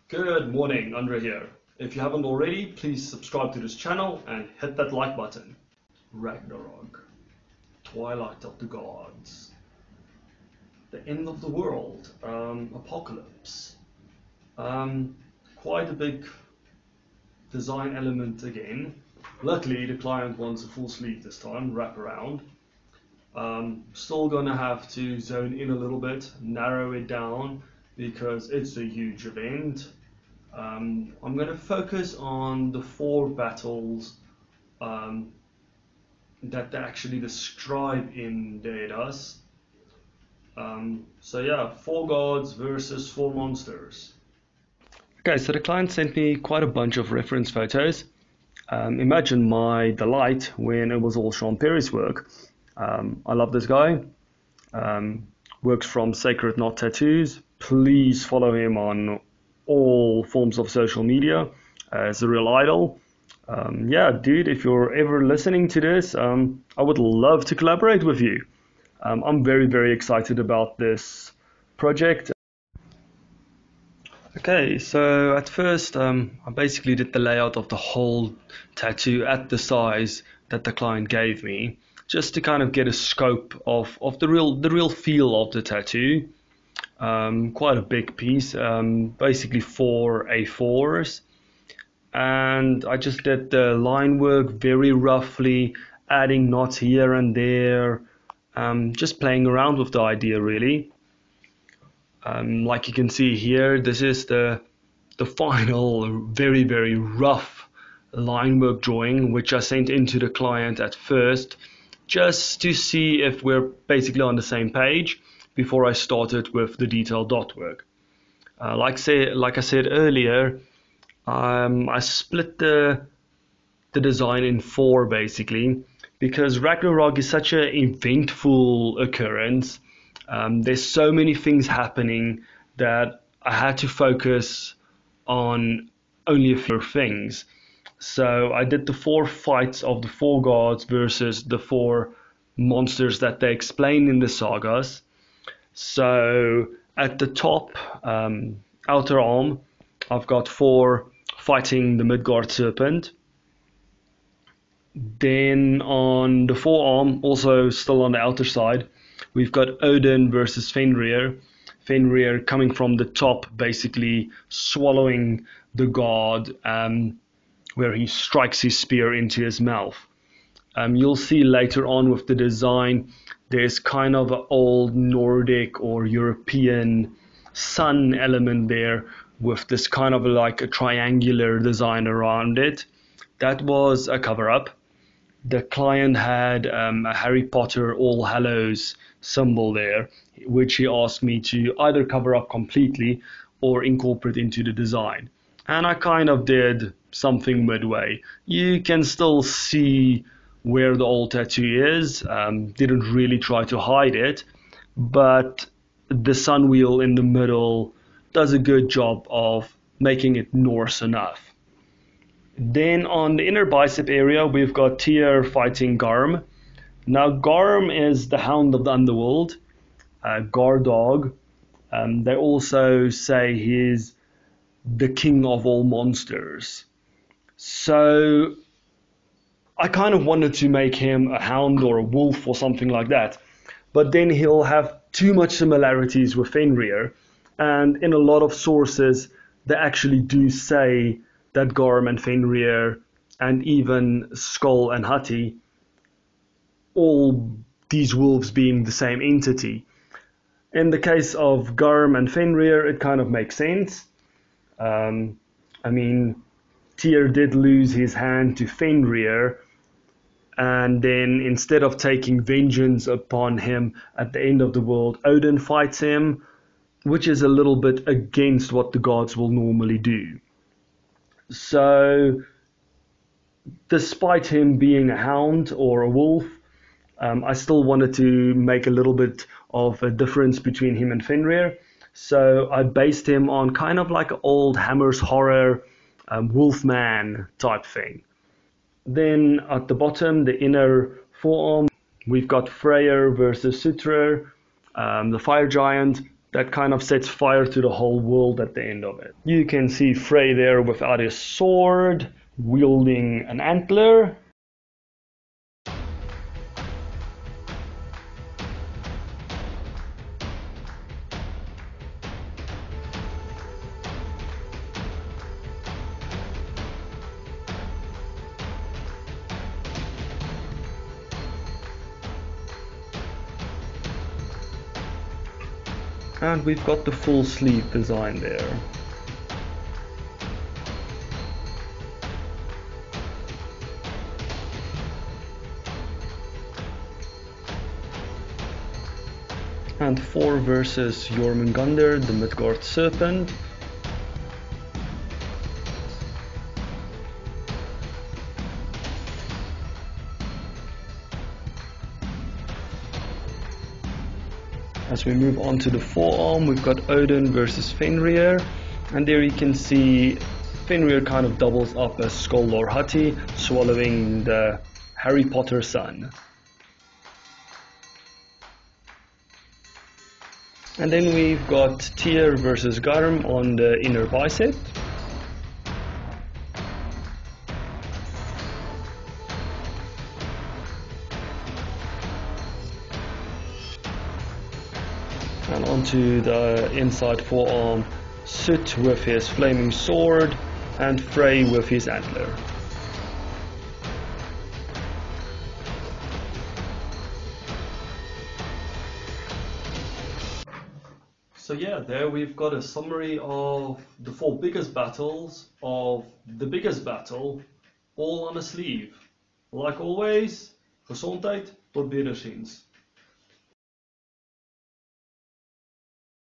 Good morning, Andre here. If you haven't already, please subscribe to this channel and hit that like button. Ragnarok, Twilight of the Gods, the end of the world, apocalypse. Quite a big design element again. Luckily, the client wants a full sleeve this time, wrap around. Still gonna have to zone in a little bit, narrow it down because it's a huge event. I'm going to focus on the 4 battles that they actually describe in the Eddas. So yeah, 4 gods versus 4 monsters. Okay, so the client sent me quite a bunch of reference photos. Imagine my delight when it was all Sean Perry's work. I love this guy. Works from Sacred Knot Tattoos. Please follow him on all forms of social media as a real idol. Yeah, dude, if you're ever listening to this, I would love to collaborate with you. I'm very, very excited about this project. Okay, so at first, I basically did the layout of the whole tattoo at the size that the client gave me, just to kind of get a scope of the real feel of the tattoo. Quite a big piece, basically 4 A4s, and I just did the line work very roughly, adding knots here and there, just playing around with the idea really. Like you can see here, this is the final very, very rough line work drawing, which I sent into the client at first just to see if we're basically on the same page before I started with the detailed dot work. Like I said earlier, I split the design in 4 basically, because Ragnarok is such an eventful occurrence. There's so many things happening that I had to focus on only a few things. So I did the 4 fights of the 4 gods versus the 4 monsters that they explain in the sagas. So at the top, outer arm, I've got 4 fighting the Midgard serpent. Then on the forearm, also still on the outer side, we've got Odin versus Fenrir. Fenrir coming from the top, basically swallowing the god, where he strikes his spear into his mouth. You'll see later on with the design, there's kind of an old Nordic or European sun element there with this kind of like a triangular design around it. That was a cover-up. The client had a Harry Potter All Hallows symbol there, which he asked me to either cover up completely or incorporate into the design. And I kind of did something midway. You can still see where the old tattoo is. Didn't really try to hide it, but the sun wheel in the middle does a good job of making it Norse enough. Then on the inner bicep area, we've got Tyr fighting Garm. Now Garm is the hound of the underworld, Gardog. They also say he's the king of all monsters. So I kind of wanted to make him a hound or a wolf or something like that. But then he'll have too much similarities with Fenrir. And in a lot of sources, they actually do say that Garm and Fenrir and even Skull and Hati, all these wolves being the same entity. In the case of Garm and Fenrir, it kind of makes sense. I mean, Tyr did lose his hand to Fenrir, and then instead of taking vengeance upon him at the end of the world, Odin fights him, which is a little bit against what the gods will normally do. So, despite him being a hound or a wolf, I still wanted to make a little bit of a difference between him and Fenrir. So I based him on kind of like an old Hammer's Horror Wolfman type thing. Then at the bottom, the inner forearm, we've got Freyr versus Sutrir, the fire giant. that kind of sets fire to the whole world at the end of it. You can see Frey there without his sword, wielding an antler. And we've got the full sleeve design there. And Thor versus Jormungandr, the Midgard serpent. As we move on to the forearm, we've got Odin versus Fenrir, and there you can see Fenrir kind of doubles up as Skoldar Hati, swallowing the Harry Potter sun. And then we've got Tyr versus Garm on the inner bicep. And onto the inside forearm, Sut with his flaming sword and Frey with his antler. So yeah, there we've got a summary of the 4 biggest battles of the biggest battle, all on a sleeve. Like always, gezondheid, tot weer ziens.